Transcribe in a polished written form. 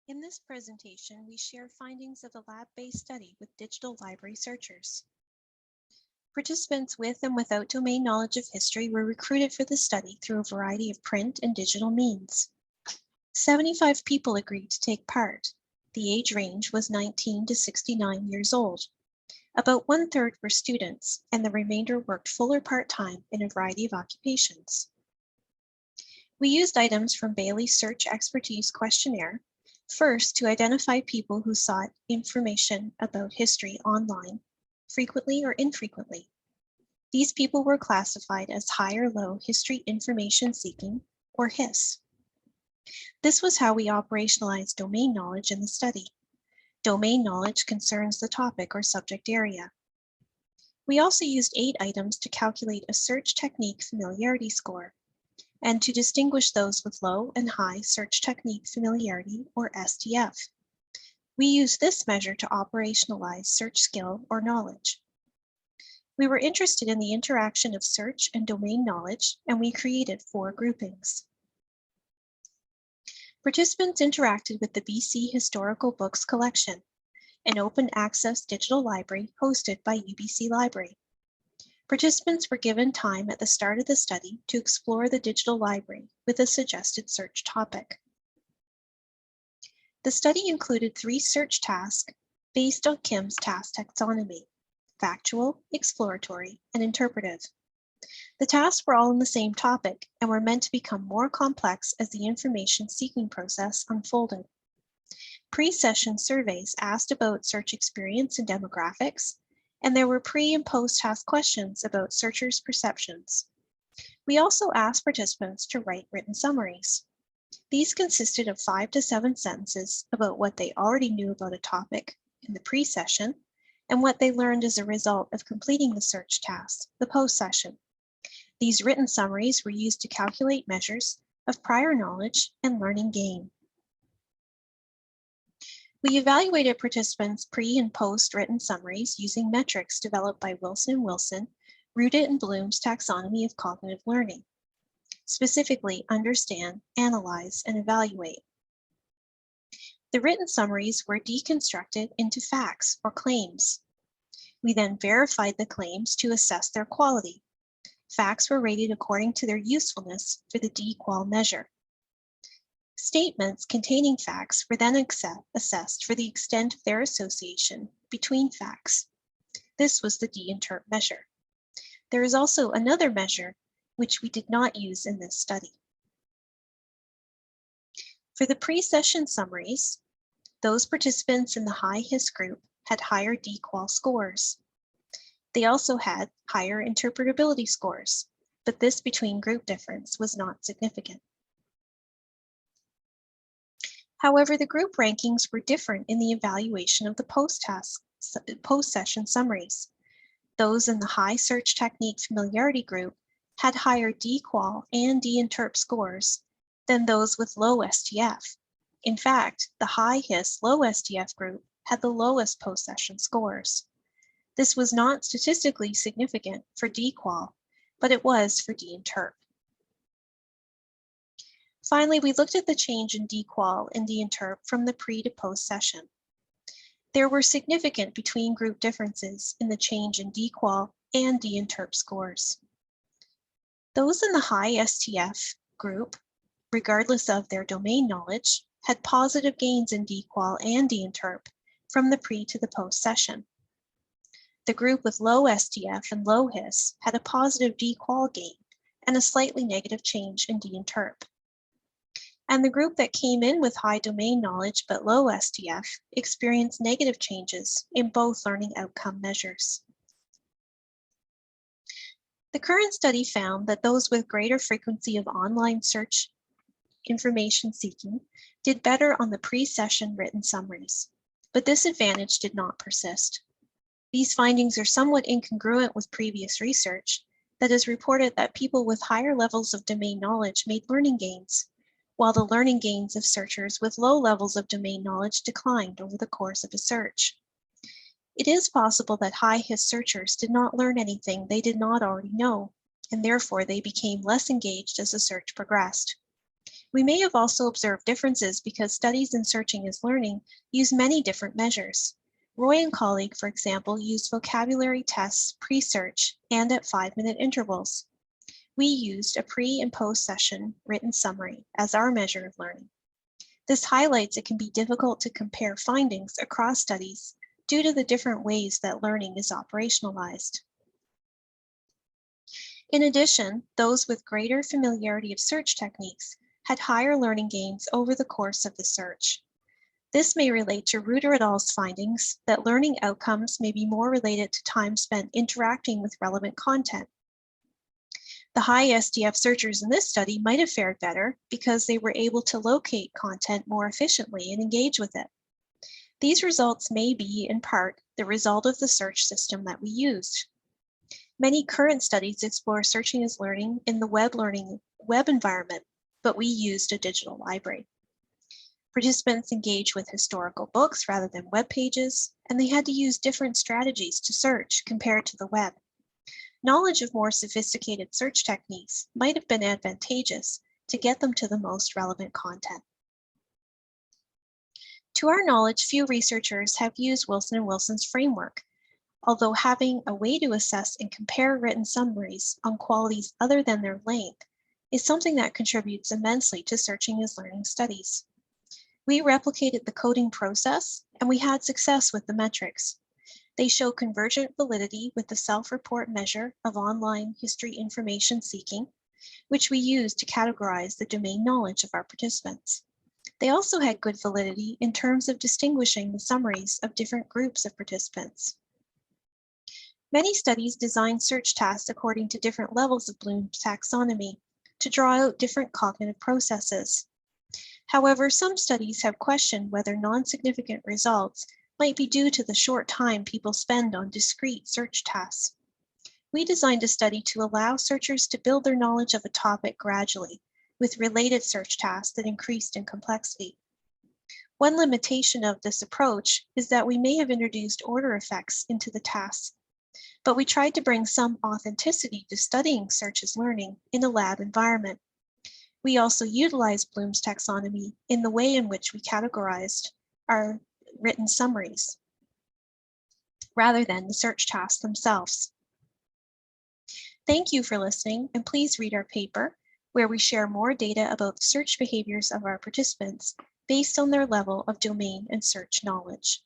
In this presentation, we share findings of a lab-based study with digital library searchers. Participants with and without domain knowledge of history were recruited for the study through a variety of print and digital means. 75 people agreed to take part. The age range was 19 to 69 years old. About 1/3 were students, and the remainder worked full or part-time in a variety of occupations. We used items from Bailey's Search Expertise Questionnaire, first to identify people who sought information about history online, frequently or infrequently. These people were classified as high or low history information seeking, or HIS. This was how we operationalized domain knowledge in the study. Domain knowledge concerns the topic or subject area. We also used 8 items to calculate a search technique familiarity score, and to distinguish those with low and high search technique familiarity, or STF. We used this measure to operationalize search skill or knowledge. We were interested in the interaction of search and domain knowledge, and we created 4 groupings. Participants interacted with the BC Historical Books Collection, an open access digital library hosted by UBC Library. Participants were given time at the start of the study to explore the digital library with a suggested search topic. The study included 3 search tasks based on Kim's task taxonomy: factual, exploratory, and interpretive. The tasks were all on the same topic and were meant to become more complex as the information seeking process unfolded. Pre-session surveys asked about search experience and demographics, and there were pre- and post-task questions about searchers' perceptions. We also asked participants to write written summaries. These consisted of 5 to 7 sentences about what they already knew about a topic in the pre-session and what they learned as a result of completing the search task, the post-session. These written summaries were used to calculate measures of prior knowledge and learning gain. We evaluated participants' pre- and post-written summaries using metrics developed by Wilson & Wilson, rooted in Bloom's taxonomy of cognitive learning. Specifically, understand, analyze, and evaluate. The written summaries were deconstructed into facts or claims. We then verified the claims to assess their quality. Facts were rated according to their usefulness for the D-qual measure. Statements containing facts were then assessed for the extent of their association between facts. This was the D-interp measure. There is also another measure which we did not use in this study. For the pre-session summaries, those participants in the high HIS group had higher D-qual scores. They also had higher interpretability scores, but this between group difference was not significant. However, the group rankings were different in the evaluation of the post-session summaries. Those in the high search technique familiarity group had higher D-qual and D-interp scores than those with low STF. In fact, the high HIS low STF group had the lowest post-session scores. This was not statistically significant for D-qual, but it was for D-interp. Finally, we looked at the change in D-qual and D-interp from the pre to post session. There were significant between group differences in the change in D-qual and D-interp scores. Those in the high STF group, regardless of their domain knowledge, had positive gains in D-qual and D-interp from the pre to the post session. The group with low STF and low HIS had a positive D-qual gain and a slightly negative change in D-interp. And the group that came in with high domain knowledge but low STF experienced negative changes in both learning outcome measures. The current study found that those with greater frequency of online search information seeking did better on the pre-session written summaries, but this advantage did not persist. These findings are somewhat incongruent with previous research that has reported that people with higher levels of domain knowledge made learning gains, while the learning gains of searchers with low levels of domain knowledge declined over the course of a search. It is possible that high HIS searchers did not learn anything they did not already know, and therefore they became less engaged as the search progressed. We may have also observed differences because studies in searching as learning use many different measures. Roy and colleague, for example, used vocabulary tests pre-search and at 5-minute intervals. We used a pre- and post-session written summary as our measure of learning. This highlights it can be difficult to compare findings across studies due to the different ways that learning is operationalized. In addition, those with greater familiarity of search techniques had higher learning gains over the course of the search. This may relate to Reuter et al.'s findings that learning outcomes may be more related to time spent interacting with relevant content. The high SDF searchers in this study might have fared better because they were able to locate content more efficiently and engage with it. These results may be, in part, the result of the search system that we used. Many current studies explore searching as learning in the web environment, but we used a digital library. Participants engaged with historical books rather than web pages, and they had to use different strategies to search compared to the web. Knowledge of more sophisticated search techniques might have been advantageous to get them to the most relevant content. To our knowledge, few researchers have used Wilson & Wilson's framework, although having a way to assess and compare written summaries on qualities other than their length is something that contributes immensely to searching as learning studies. We replicated the coding process, and we had success with the metrics. They show convergent validity with the self-report measure of online history information seeking, which we use to categorize the domain knowledge of our participants. They also had good validity in terms of distinguishing the summaries of different groups of participants. Many studies design search tasks according to different levels of Bloom's taxonomy to draw out different cognitive processes. However, some studies have questioned whether non-significant results might be due to the short time people spend on discrete search tasks. We designed a study to allow searchers to build their knowledge of a topic gradually, with related search tasks that increased in complexity. One limitation of this approach is that we may have introduced order effects into the tasks, but we tried to bring some authenticity to studying search as learning in a lab environment. We also utilized Bloom's taxonomy in the way in which we categorized our written summaries, rather than the search tasks themselves. Thank you for listening, and please read our paper, where we share more data about the search behaviors of our participants based on their level of domain and search knowledge.